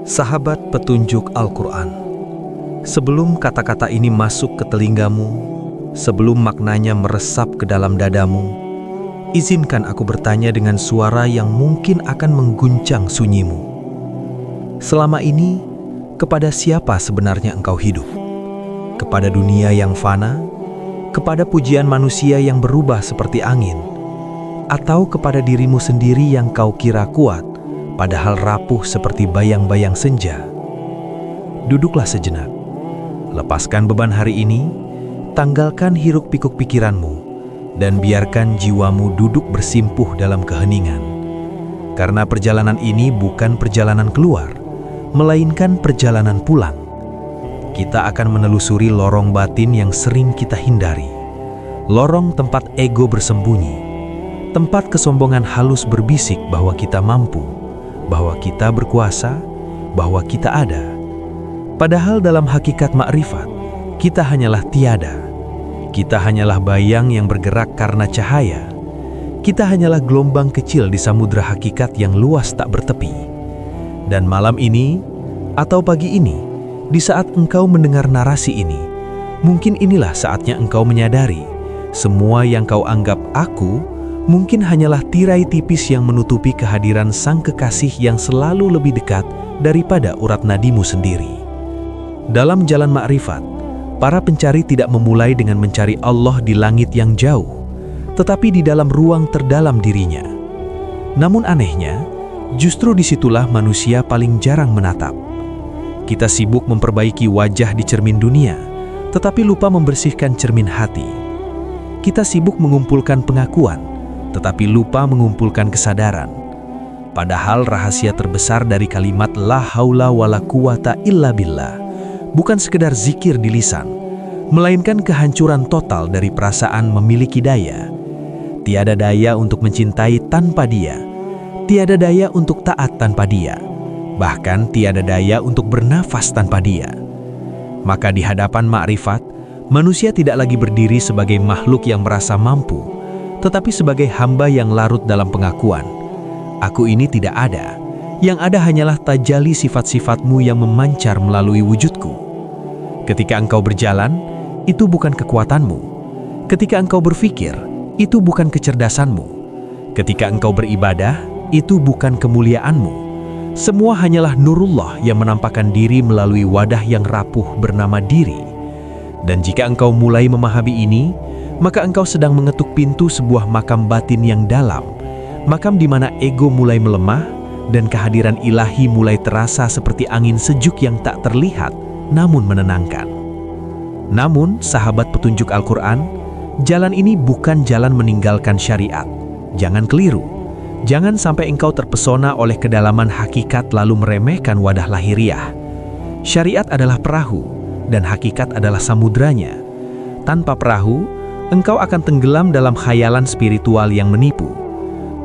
Sahabat petunjuk Al-Quran. Sebelum kata-kata ini masuk ke telingamu, sebelum maknanya meresap ke dalam dadamu, izinkan aku bertanya dengan suara yang mungkin akan mengguncang sunyimu. Selama ini, kepada siapa sebenarnya engkau hidup? Kepada dunia yang fana? Kepada pujian manusia yang berubah seperti angin? Atau kepada dirimu sendiri yang kau kira kuat, padahal rapuh seperti bayang-bayang senja? Duduklah sejenak. Lepaskan beban hari ini, tanggalkan hiruk-pikuk pikiranmu, dan biarkan jiwamu duduk bersimpuh dalam keheningan. Karena perjalanan ini bukan perjalanan keluar, melainkan perjalanan pulang. Kita akan menelusuri lorong batin yang sering kita hindari. Lorong tempat ego bersembunyi. Tempat kesombongan halus berbisik bahwa kita mampu, bahwa kita berkuasa, bahwa kita ada. Padahal dalam hakikat makrifat, kita hanyalah tiada. Kita hanyalah bayang yang bergerak karena cahaya. Kita hanyalah gelombang kecil di samudra hakikat yang luas tak bertepi. Dan malam ini, atau pagi ini, di saat engkau mendengar narasi ini, mungkin inilah saatnya engkau menyadari, semua yang kau anggap aku, mungkin hanyalah tirai tipis yang menutupi kehadiran sang kekasih yang selalu lebih dekat daripada urat nadimu sendiri. Dalam jalan makrifat, para pencari tidak memulai dengan mencari Allah di langit yang jauh, tetapi di dalam ruang terdalam dirinya. Namun anehnya, justru disitulah manusia paling jarang menatap. Kita sibuk memperbaiki wajah di cermin dunia, tetapi lupa membersihkan cermin hati. Kita sibuk mengumpulkan pengakuan, tetapi lupa mengumpulkan kesadaran. Padahal rahasia terbesar dari kalimat la haula wala quwata illa billah bukan sekedar zikir di lisan, melainkan kehancuran total dari perasaan memiliki daya. Tiada daya untuk mencintai tanpa Dia, tiada daya untuk taat tanpa Dia, bahkan tiada daya untuk bernafas tanpa Dia. Maka di hadapan makrifat, manusia tidak lagi berdiri sebagai makhluk yang merasa mampu, tetapi sebagai hamba yang larut dalam pengakuan, aku ini tidak ada, yang ada hanyalah tajali sifat-sifatmu yang memancar melalui wujudku. Ketika engkau berjalan, itu bukan kekuatanmu. Ketika engkau berpikir, itu bukan kecerdasanmu. Ketika engkau beribadah, itu bukan kemuliaanmu. Semua hanyalah nurullah yang menampakkan diri melalui wadah yang rapuh bernama diri. Dan jika engkau mulai memahami ini, maka engkau sedang mengetuk pintu sebuah makam batin yang dalam, makam di mana ego mulai melemah dan kehadiran ilahi mulai terasa seperti angin sejuk yang tak terlihat namun menenangkan. Namun, sahabat petunjuk Al-Quran, jalan ini bukan jalan meninggalkan syariat. Jangan keliru. Jangan sampai engkau terpesona oleh kedalaman hakikat lalu meremehkan wadah lahiriah. Syariat adalah perahu dan hakikat adalah samudranya. Tanpa perahu, engkau akan tenggelam dalam khayalan spiritual yang menipu.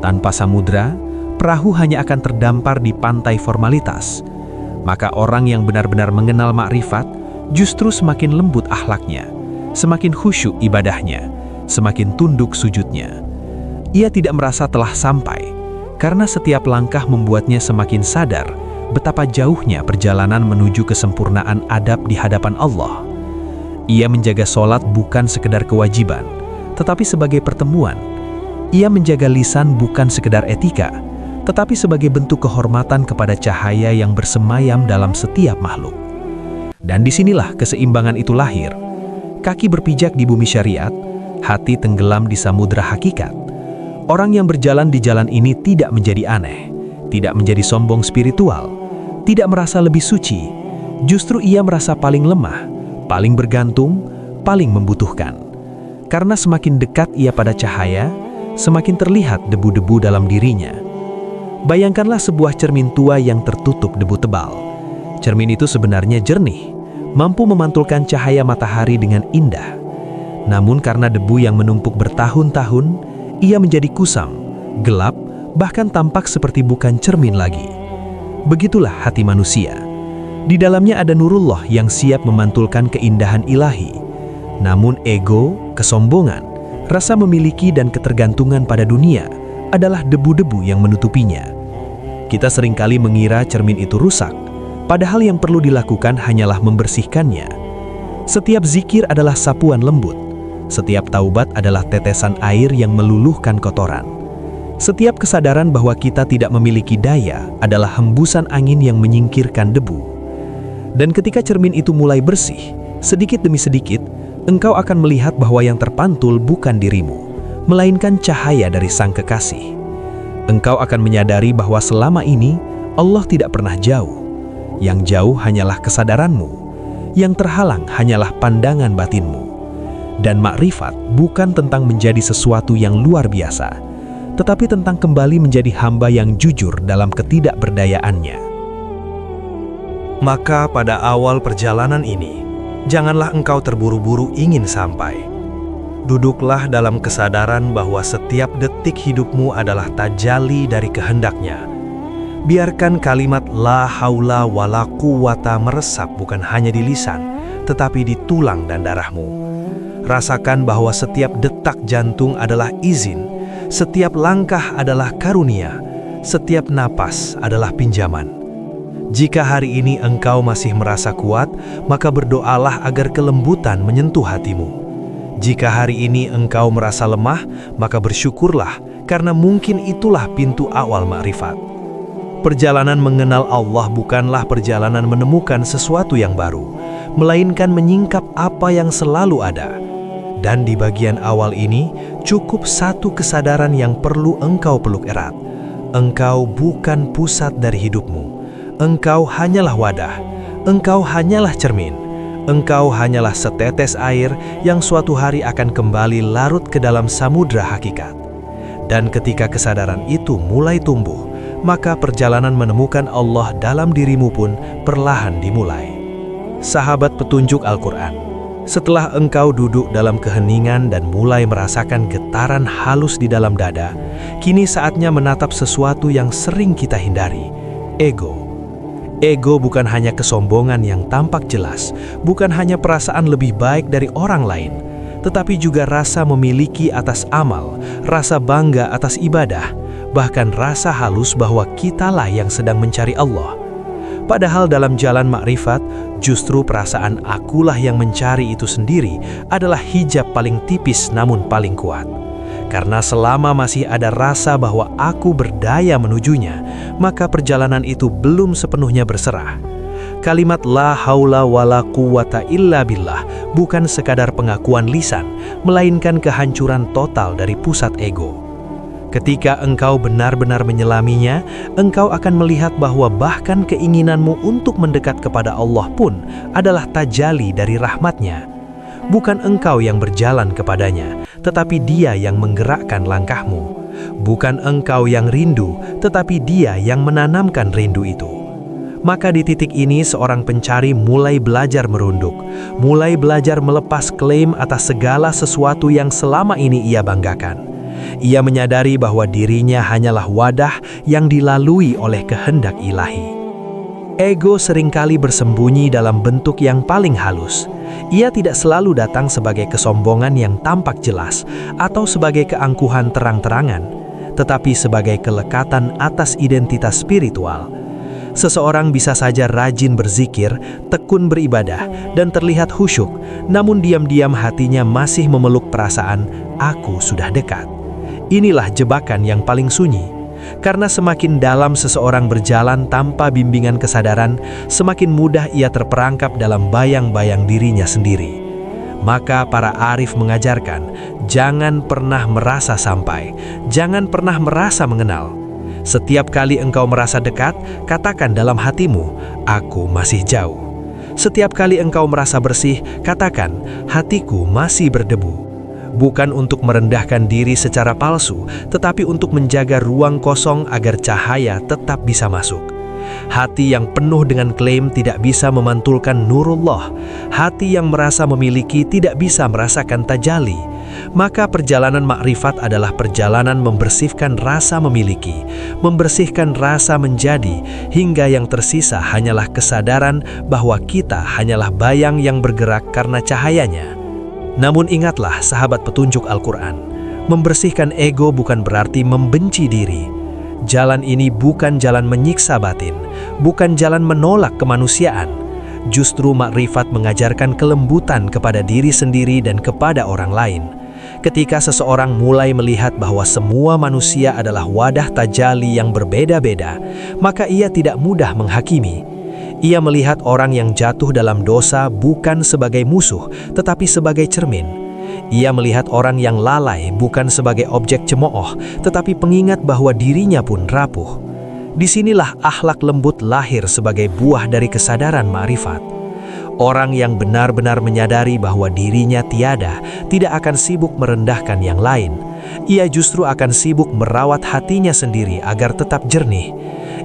Tanpa samudra, perahu hanya akan terdampar di pantai formalitas. Maka orang yang benar-benar mengenal makrifat justru semakin lembut akhlaknya, semakin khusyuk ibadahnya, semakin tunduk sujudnya. Ia tidak merasa telah sampai, karena setiap langkah membuatnya semakin sadar betapa jauhnya perjalanan menuju kesempurnaan adab di hadapan Allah. Ia menjaga sholat bukan sekedar kewajiban, tetapi sebagai pertemuan. Ia menjaga lisan bukan sekedar etika, tetapi sebagai bentuk kehormatan kepada cahaya yang bersemayam dalam setiap makhluk. Dan disinilah keseimbangan itu lahir. Kaki berpijak di bumi syariat, hati tenggelam di samudra hakikat. Orang yang berjalan di jalan ini tidak menjadi aneh, tidak menjadi sombong spiritual, tidak merasa lebih suci. Justru ia merasa paling lemah, paling bergantung, paling membutuhkan. Karena semakin dekat ia pada cahaya, semakin terlihat debu-debu dalam dirinya. Bayangkanlah sebuah cermin tua yang tertutup debu tebal. Cermin itu sebenarnya jernih, mampu memantulkan cahaya matahari dengan indah. Namun karena debu yang menumpuk bertahun-tahun, ia menjadi kusam, gelap, bahkan tampak seperti bukan cermin lagi. Begitulah hati manusia. Di dalamnya ada nurullah yang siap memantulkan keindahan ilahi. Namun ego, kesombongan, rasa memiliki dan ketergantungan pada dunia adalah debu-debu yang menutupinya. Kita seringkali mengira cermin itu rusak, padahal yang perlu dilakukan hanyalah membersihkannya. Setiap zikir adalah sapuan lembut. Setiap taubat adalah tetesan air yang meluluhkan kotoran. Setiap kesadaran bahwa kita tidak memiliki daya adalah hembusan angin yang menyingkirkan debu. Dan ketika cermin itu mulai bersih, sedikit demi sedikit, engkau akan melihat bahwa yang terpantul bukan dirimu, melainkan cahaya dari Sang Kekasih. Engkau akan menyadari bahwa selama ini Allah tidak pernah jauh. Yang jauh hanyalah kesadaranmu, yang terhalang hanyalah pandangan batinmu. Dan makrifat bukan tentang menjadi sesuatu yang luar biasa, tetapi tentang kembali menjadi hamba yang jujur dalam ketidakberdayaannya. Maka pada awal perjalanan ini, janganlah engkau terburu-buru ingin sampai. Duduklah dalam kesadaran bahwa setiap detik hidupmu adalah tajalli dari kehendaknya. Biarkan kalimat la haula wala quwata meresap bukan hanya di lisan, tetapi di tulang dan darahmu. Rasakan bahwa setiap detak jantung adalah izin, setiap langkah adalah karunia, setiap napas adalah pinjaman. Jika hari ini engkau masih merasa kuat, maka berdoalah agar kelembutan menyentuh hatimu. Jika hari ini engkau merasa lemah, maka bersyukurlah, karena mungkin itulah pintu awal makrifat. Perjalanan mengenal Allah bukanlah perjalanan menemukan sesuatu yang baru, melainkan menyingkap apa yang selalu ada. Dan di bagian awal ini, cukup satu kesadaran yang perlu engkau peluk erat. Engkau bukan pusat dari hidupmu. Engkau hanyalah wadah. Engkau hanyalah cermin. Engkau hanyalah setetes air yang suatu hari akan kembali larut ke dalam samudra hakikat. Dan ketika kesadaran itu mulai tumbuh, maka perjalanan menemukan Allah dalam dirimu pun perlahan dimulai. Sahabat petunjuk Al-Quran, setelah engkau duduk dalam keheningan dan mulai merasakan getaran halus di dalam dada, kini saatnya menatap sesuatu yang sering kita hindari, ego. Ego bukan hanya kesombongan yang tampak jelas, bukan hanya perasaan lebih baik dari orang lain, tetapi juga rasa memiliki atas amal, rasa bangga atas ibadah, bahkan rasa halus bahwa kitalah yang sedang mencari Allah. Padahal dalam jalan makrifat, justru perasaan akulah yang mencari itu sendiri adalah hijab paling tipis namun paling kuat. Karena selama masih ada rasa bahwa aku berdaya menujunya, maka perjalanan itu belum sepenuhnya berserah. Kalimat la haula wala quwata illa billah bukan sekadar pengakuan lisan, melainkan kehancuran total dari pusat ego. Ketika engkau benar-benar menyelaminya, engkau akan melihat bahwa bahkan keinginanmu untuk mendekat kepada Allah pun adalah tajalli dari rahmatnya. Bukan engkau yang berjalan kepadanya, tetapi Dia yang menggerakkan langkahmu. Bukan engkau yang rindu, tetapi Dia yang menanamkan rindu itu. Maka di titik ini seorang pencari mulai belajar merunduk, mulai belajar melepas klaim atas segala sesuatu yang selama ini ia banggakan. Ia menyadari bahwa dirinya hanyalah wadah yang dilalui oleh kehendak ilahi. Ego seringkali bersembunyi dalam bentuk yang paling halus. Ia tidak selalu datang sebagai kesombongan yang tampak jelas atau sebagai keangkuhan terang-terangan, tetapi sebagai kelekatan atas identitas spiritual. Seseorang bisa saja rajin berzikir, tekun beribadah, dan terlihat khusyuk, namun diam-diam hatinya masih memeluk perasaan, "Aku sudah dekat." Inilah jebakan yang paling sunyi. Karena semakin dalam seseorang berjalan tanpa bimbingan kesadaran, semakin mudah ia terperangkap dalam bayang-bayang dirinya sendiri. Maka para arif mengajarkan, jangan pernah merasa sampai, jangan pernah merasa mengenal. Setiap kali engkau merasa dekat, katakan dalam hatimu, aku masih jauh. Setiap kali engkau merasa bersih, katakan, hatiku masih berdebu. Bukan untuk merendahkan diri secara palsu, tetapi untuk menjaga ruang kosong agar cahaya tetap bisa masuk. Hati yang penuh dengan klaim tidak bisa memantulkan nurullah. Hati yang merasa memiliki tidak bisa merasakan tajalli. Maka perjalanan makrifat adalah perjalanan membersihkan rasa memiliki, membersihkan rasa menjadi, hingga yang tersisa hanyalah kesadaran bahwa kita hanyalah bayang yang bergerak karena cahayanya. Namun ingatlah sahabat petunjuk Al-Quran, membersihkan ego bukan berarti membenci diri. Jalan ini bukan jalan menyiksa batin, bukan jalan menolak kemanusiaan. Justru makrifat mengajarkan kelembutan kepada diri sendiri dan kepada orang lain. Ketika seseorang mulai melihat bahwa semua manusia adalah wadah tajalli yang berbeda-beda, maka ia tidak mudah menghakimi. Ia melihat orang yang jatuh dalam dosa bukan sebagai musuh, tetapi sebagai cermin. Ia melihat orang yang lalai bukan sebagai objek cemooh, tetapi pengingat bahwa dirinya pun rapuh. Disinilah akhlak lembut lahir sebagai buah dari kesadaran ma'rifat. Orang yang benar-benar menyadari bahwa dirinya tiada, tidak akan sibuk merendahkan yang lain. Ia justru akan sibuk merawat hatinya sendiri agar tetap jernih.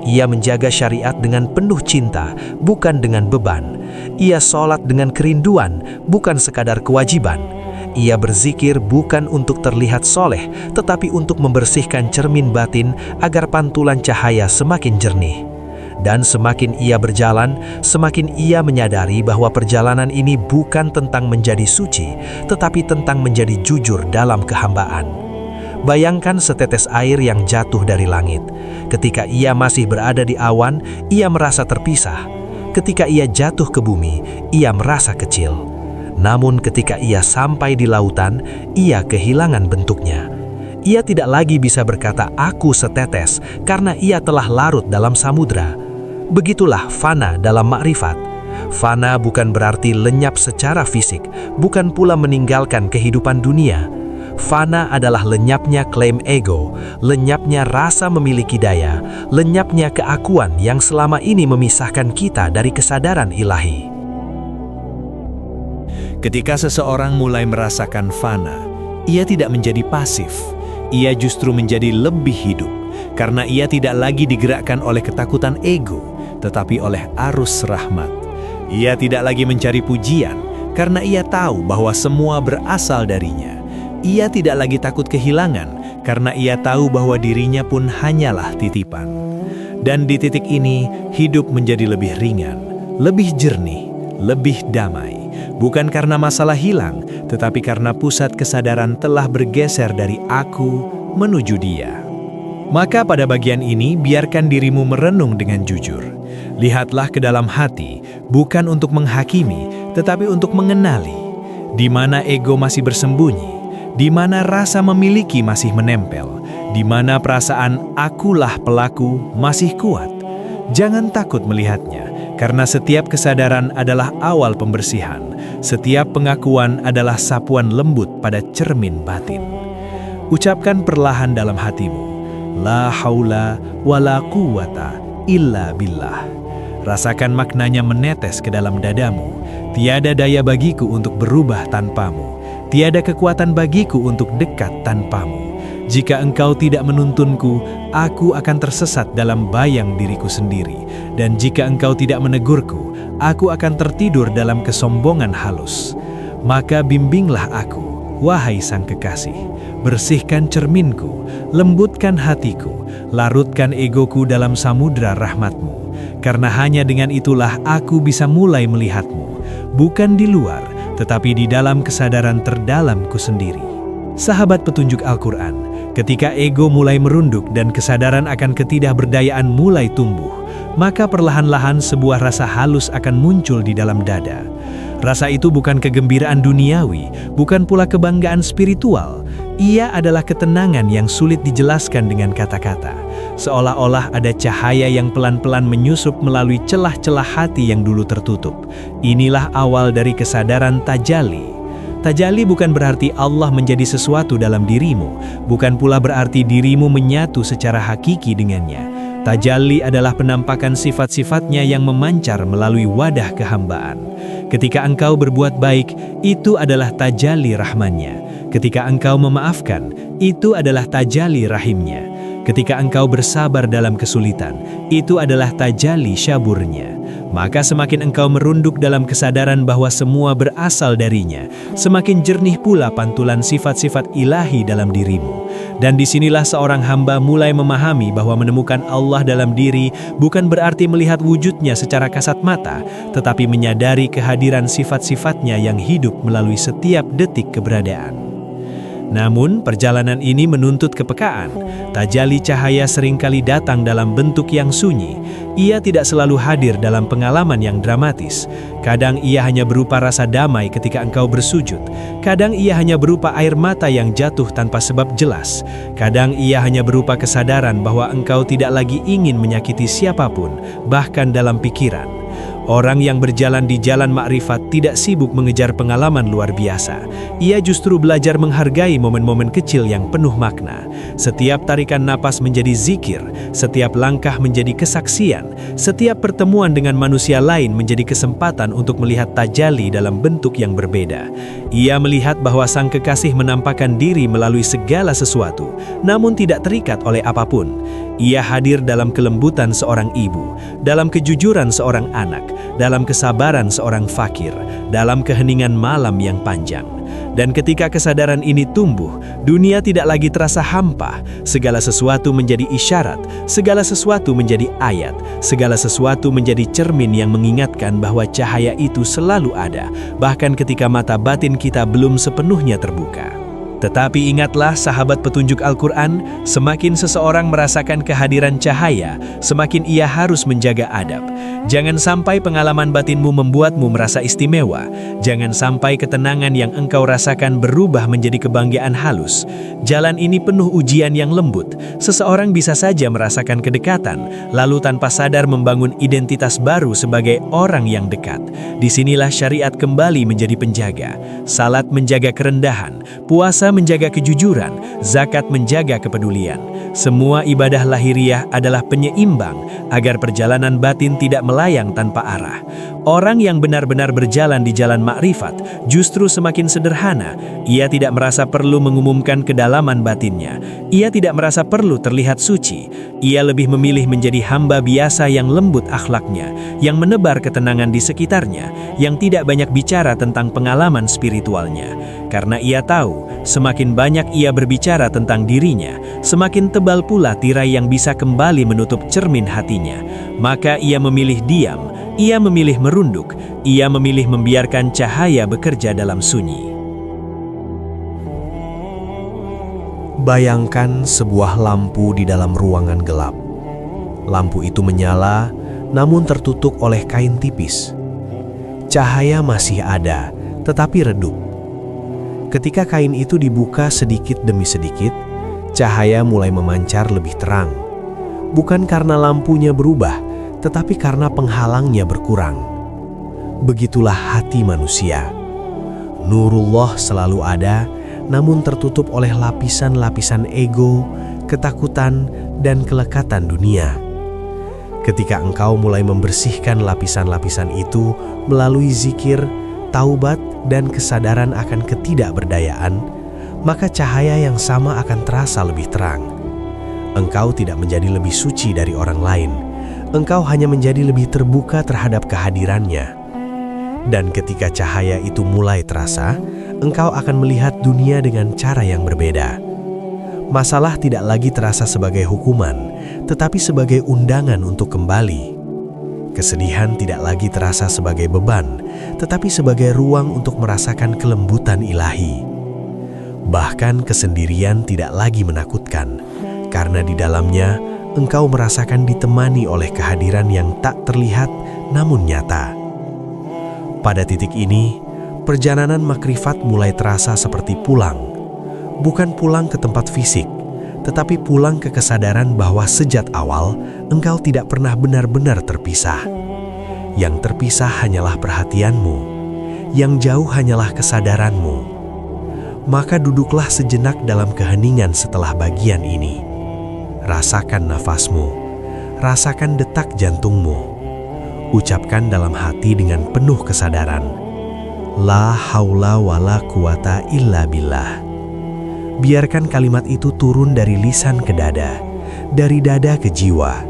Ia menjaga syariat dengan penuh cinta, bukan dengan beban. Ia sholat dengan kerinduan, bukan sekadar kewajiban. Ia berzikir bukan untuk terlihat soleh, tetapi untuk membersihkan cermin batin agar pantulan cahaya semakin jernih. Dan semakin ia berjalan, semakin ia menyadari bahwa perjalanan ini bukan tentang menjadi suci, tetapi tentang menjadi jujur dalam kehambaan. Bayangkan setetes air yang jatuh dari langit. Ketika ia masih berada di awan, ia merasa terpisah. Ketika ia jatuh ke bumi, ia merasa kecil. Namun ketika ia sampai di lautan, ia kehilangan bentuknya. Ia tidak lagi bisa berkata aku setetes karena ia telah larut dalam samudra. Begitulah fana dalam makrifat. Fana bukan berarti lenyap secara fisik, bukan pula meninggalkan kehidupan dunia. Fana adalah lenyapnya klaim ego, lenyapnya rasa memiliki daya, lenyapnya keakuan yang selama ini memisahkan kita dari kesadaran ilahi. Ketika seseorang mulai merasakan fana, ia tidak menjadi pasif. Ia justru menjadi lebih hidup, karena ia tidak lagi digerakkan oleh ketakutan ego, tetapi oleh arus rahmat. Ia tidak lagi mencari pujian, karena ia tahu bahwa semua berasal darinya. Ia tidak lagi takut kehilangan, karena ia tahu bahwa dirinya pun hanyalah titipan. Dan di titik ini, hidup menjadi lebih ringan, lebih jernih, lebih damai. Bukan karena masalah hilang, tetapi karena pusat kesadaran telah bergeser dari aku menuju dia. Maka pada bagian ini, biarkan dirimu merenung dengan jujur. Lihatlah ke dalam hati, bukan untuk menghakimi, tetapi untuk mengenali. Di mana ego masih bersembunyi, di mana rasa memiliki masih menempel, di mana perasaan akulah pelaku masih kuat. Jangan takut melihatnya. Karena setiap kesadaran adalah awal pembersihan, setiap pengakuan adalah sapuan lembut pada cermin batin. Ucapkan perlahan dalam hatimu, La haula wa la quwata illa billah. Rasakan maknanya menetes ke dalam dadamu. Tiada daya bagiku untuk berubah tanpamu. Tiada kekuatan bagiku untuk dekat tanpamu. Jika engkau tidak menuntunku, aku akan tersesat dalam bayang diriku sendiri. Dan jika engkau tidak menegurku, aku akan tertidur dalam kesombongan halus. Maka bimbinglah aku, wahai Sang Kekasih. Bersihkan cerminku, lembutkan hatiku, larutkan egoku dalam samudra rahmatmu. Karena hanya dengan itulah aku bisa mulai melihatmu. Bukan di luar, tetapi di dalam kesadaran terdalamku sendiri. Sahabat petunjuk Al-Quran, ketika ego mulai merunduk dan kesadaran akan ketidakberdayaan mulai tumbuh, maka perlahan-lahan sebuah rasa halus akan muncul di dalam dada. Rasa itu bukan kegembiraan duniawi, bukan pula kebanggaan spiritual. Ia adalah ketenangan yang sulit dijelaskan dengan kata-kata. Seolah-olah ada cahaya yang pelan-pelan menyusup melalui celah-celah hati yang dulu tertutup. Inilah awal dari kesadaran tajalli. Tajalli bukan berarti Allah menjadi sesuatu dalam dirimu, bukan pula berarti dirimu menyatu secara hakiki dengannya. Tajalli adalah penampakan sifat-sifatnya yang memancar melalui wadah kehambaan. Ketika engkau berbuat baik, itu adalah tajalli rahmannya. Ketika engkau memaafkan, itu adalah tajalli rahimnya. Ketika engkau bersabar dalam kesulitan, itu adalah tajalli syaburnya. Maka semakin engkau merunduk dalam kesadaran bahwa semua berasal darinya, semakin jernih pula pantulan sifat-sifat ilahi dalam dirimu. Dan disinilah seorang hamba mulai memahami bahwa menemukan Allah dalam diri bukan berarti melihat wujudnya secara kasat mata, tetapi menyadari kehadiran sifat-sifatnya yang hidup melalui setiap detik keberadaan. Namun, perjalanan ini menuntut kepekaan. Tajalli cahaya seringkali datang dalam bentuk yang sunyi. Ia tidak selalu hadir dalam pengalaman yang dramatis. Kadang ia hanya berupa rasa damai ketika engkau bersujud. Kadang ia hanya berupa air mata yang jatuh tanpa sebab jelas. Kadang ia hanya berupa kesadaran bahwa engkau tidak lagi ingin menyakiti siapapun, bahkan dalam pikiran. Orang yang berjalan di jalan makrifat tidak sibuk mengejar pengalaman luar biasa. Ia justru belajar menghargai momen-momen kecil yang penuh makna. Setiap tarikan napas menjadi zikir, setiap langkah menjadi kesaksian, setiap pertemuan dengan manusia lain menjadi kesempatan untuk melihat tajalli dalam bentuk yang berbeda. Ia melihat bahwa sang kekasih menampakkan diri melalui segala sesuatu, namun tidak terikat oleh apapun. Ia hadir dalam kelembutan seorang ibu, dalam kejujuran seorang anak, dalam kesabaran seorang fakir, dalam keheningan malam yang panjang. Dan ketika kesadaran ini tumbuh, dunia tidak lagi terasa hampa. Segala sesuatu menjadi isyarat, segala sesuatu menjadi ayat, segala sesuatu menjadi cermin yang mengingatkan bahwa cahaya itu selalu ada, bahkan ketika mata batin kita belum sepenuhnya terbuka. Tetapi ingatlah sahabat petunjuk Al-Quran, semakin seseorang merasakan kehadiran cahaya, semakin ia harus menjaga adab. Jangan sampai pengalaman batinmu membuatmu merasa istimewa. Jangan sampai ketenangan yang engkau rasakan berubah menjadi kebanggaan halus. Jalan ini penuh ujian yang lembut. Seseorang bisa saja merasakan kedekatan, lalu tanpa sadar membangun identitas baru sebagai orang yang dekat. Disinilah syariat kembali menjadi penjaga. Salat menjaga kerendahan, puasa menjaga kejujuran, zakat menjaga kepedulian. Semua ibadah lahiriah adalah penyeimbang agar perjalanan batin tidak melayang tanpa arah. Orang yang benar-benar berjalan di jalan makrifat justru semakin sederhana. Ia tidak merasa perlu mengumumkan kedalaman batinnya. Ia tidak merasa perlu terlihat suci. Ia lebih memilih menjadi hamba biasa yang lembut akhlaknya, yang menebar ketenangan di sekitarnya, yang tidak banyak bicara tentang pengalaman spiritualnya. Karena ia tahu, semakin banyak ia berbicara tentang dirinya, semakin tebal pula tirai yang bisa kembali menutup cermin hatinya. Maka ia memilih diam, ia memilih merunduk, ia memilih membiarkan cahaya bekerja dalam sunyi. Bayangkan sebuah lampu di dalam ruangan gelap. Lampu itu menyala, namun tertutup oleh kain tipis. Cahaya masih ada, tetapi redup. Ketika kain itu dibuka sedikit demi sedikit, cahaya mulai memancar lebih terang. Bukan karena lampunya berubah, tetapi karena penghalangnya berkurang. Begitulah hati manusia. Nurullah selalu ada, namun tertutup oleh lapisan-lapisan ego, ketakutan, dan kelekatan dunia. Ketika engkau mulai membersihkan lapisan-lapisan itu melalui zikir, taubat, dan kesadaran akan ketidakberdayaan, maka cahaya yang sama akan terasa lebih terang. Engkau tidak menjadi lebih suci dari orang lain. Engkau hanya menjadi lebih terbuka terhadap kehadirannya. Dan ketika cahaya itu mulai terasa, engkau akan melihat dunia dengan cara yang berbeda. Masalah tidak lagi terasa sebagai hukuman, tetapi sebagai undangan untuk kembali. Kesedihan tidak lagi terasa sebagai beban, tetapi sebagai ruang untuk merasakan kelembutan ilahi. Bahkan kesendirian tidak lagi menakutkan, karena di dalamnya engkau merasakan ditemani oleh kehadiran yang tak terlihat namun nyata. Pada titik ini, perjalanan makrifat mulai terasa seperti pulang. Bukan pulang ke tempat fisik, tetapi pulang ke kesadaran bahwa sejak awal engkau tidak pernah benar-benar terpisah. Yang terpisah hanyalah perhatianmu, yang jauh hanyalah kesadaranmu. Maka duduklah sejenak dalam keheningan setelah bagian ini. Rasakan nafasmu, rasakan detak jantungmu. Ucapkan dalam hati dengan penuh kesadaran, La haula wala quwata illa billah. Biarkan kalimat itu turun dari lisan ke dada, dari dada ke jiwa.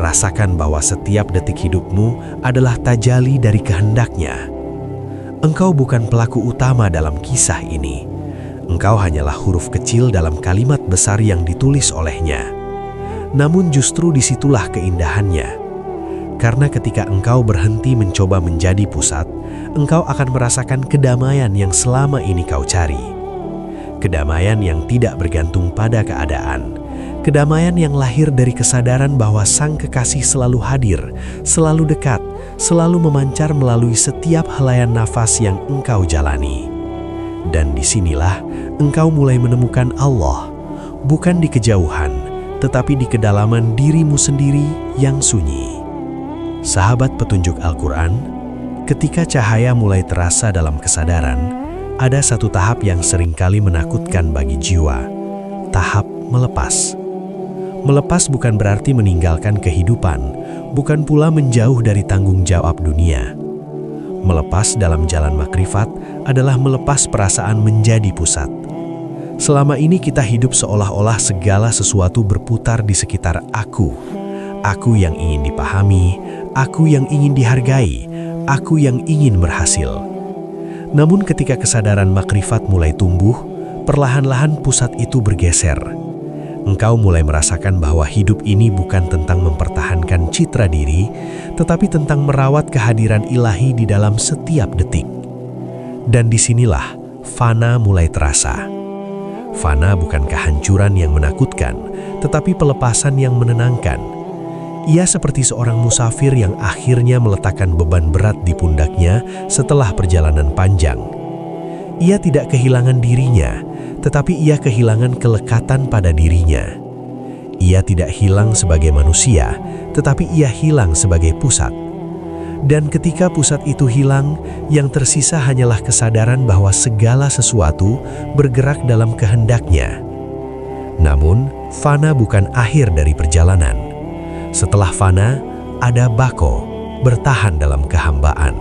Rasakan bahwa setiap detik hidupmu adalah tajalli dari kehendaknya. Engkau bukan pelaku utama dalam kisah ini. Engkau hanyalah huruf kecil dalam kalimat besar yang ditulis olehnya. Namun justru disitulah keindahannya. Karena ketika engkau berhenti mencoba menjadi pusat, engkau akan merasakan kedamaian yang selama ini kau cari. Kedamaian yang tidak bergantung pada keadaan. Kedamaian yang lahir dari kesadaran bahwa Sang Kekasih selalu hadir, selalu dekat, selalu memancar melalui setiap helaian nafas yang engkau jalani. Dan disinilah engkau mulai menemukan Allah, bukan di kejauhan, tetapi di kedalaman dirimu sendiri yang sunyi. Sahabat petunjuk Al-Quran, ketika cahaya mulai terasa dalam kesadaran, ada satu tahap yang seringkali menakutkan bagi jiwa, tahap melepas. Melepas bukan berarti meninggalkan kehidupan, bukan pula menjauh dari tanggung jawab dunia. Melepas dalam jalan makrifat adalah melepas perasaan menjadi pusat. Selama ini kita hidup seolah-olah segala sesuatu berputar di sekitar aku. Aku yang ingin dipahami, aku yang ingin dihargai, aku yang ingin berhasil. Namun ketika kesadaran makrifat mulai tumbuh, perlahan-lahan pusat itu bergeser. Engkau mulai merasakan bahwa hidup ini bukan tentang mempertahankan citra diri, tetapi tentang merawat kehadiran ilahi di dalam setiap detik. Dan disinilah fana mulai terasa. Fana bukan kehancuran yang menakutkan, tetapi pelepasan yang menenangkan. Ia seperti seorang musafir yang akhirnya meletakkan beban berat di pundaknya setelah perjalanan panjang. Ia tidak kehilangan dirinya, tetapi ia kehilangan kelekatan pada dirinya. Ia tidak hilang sebagai manusia, tetapi ia hilang sebagai pusat. Dan ketika pusat itu hilang, yang tersisa hanyalah kesadaran bahwa segala sesuatu bergerak dalam kehendaknya. Namun, fana bukan akhir dari perjalanan. Setelah fana, ada bako, bertahan dalam kehambaan.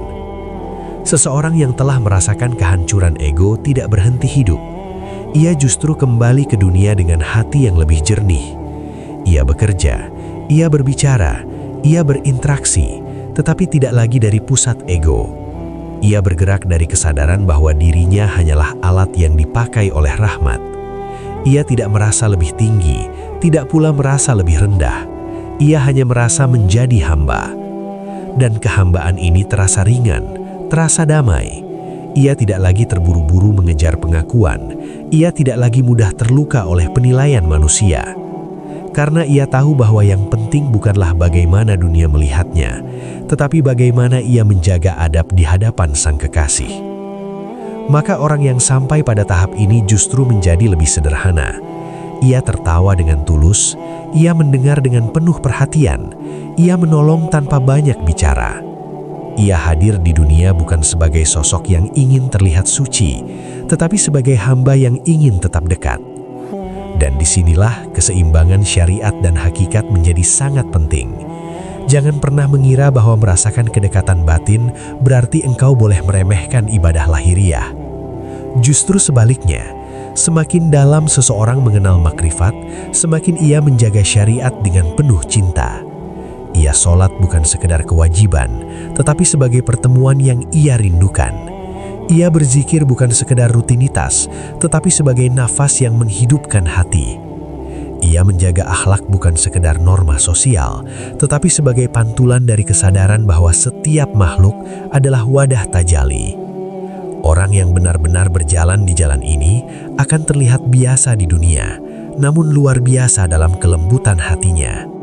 Seseorang yang telah merasakan kehancuran ego tidak berhenti hidup. Ia justru kembali ke dunia dengan hati yang lebih jernih. Ia bekerja, ia berbicara, ia berinteraksi, tetapi tidak lagi dari pusat ego. Ia bergerak dari kesadaran bahwa dirinya hanyalah alat yang dipakai oleh rahmat. Ia tidak merasa lebih tinggi, tidak pula merasa lebih rendah. Ia hanya merasa menjadi hamba. Dan kehambaan ini terasa ringan, terasa damai. Ia tidak lagi terburu-buru mengejar pengakuan. Ia tidak lagi mudah terluka oleh penilaian manusia. Karena ia tahu bahwa yang penting bukanlah bagaimana dunia melihatnya, tetapi bagaimana ia menjaga adab di hadapan Sang Kekasih. Maka orang yang sampai pada tahap ini justru menjadi lebih sederhana. Ia tertawa dengan tulus, ia mendengar dengan penuh perhatian, ia menolong tanpa banyak bicara. Ia hadir di dunia bukan sebagai sosok yang ingin terlihat suci, tetapi sebagai hamba yang ingin tetap dekat. Dan disinilah keseimbangan syariat dan hakikat menjadi sangat penting. Jangan pernah mengira bahwa merasakan kedekatan batin berarti engkau boleh meremehkan ibadah lahiriah. Justru sebaliknya, semakin dalam seseorang mengenal makrifat, semakin ia menjaga syariat dengan penuh cinta. Ia sholat bukan sekedar kewajiban, tetapi sebagai pertemuan yang ia rindukan. Ia berzikir bukan sekedar rutinitas, tetapi sebagai nafas yang menghidupkan hati. Ia menjaga akhlak bukan sekedar norma sosial, tetapi sebagai pantulan dari kesadaran bahwa setiap makhluk adalah wadah tajali. Orang yang benar-benar berjalan di jalan ini akan terlihat biasa di dunia, namun luar biasa dalam kelembutan hatinya.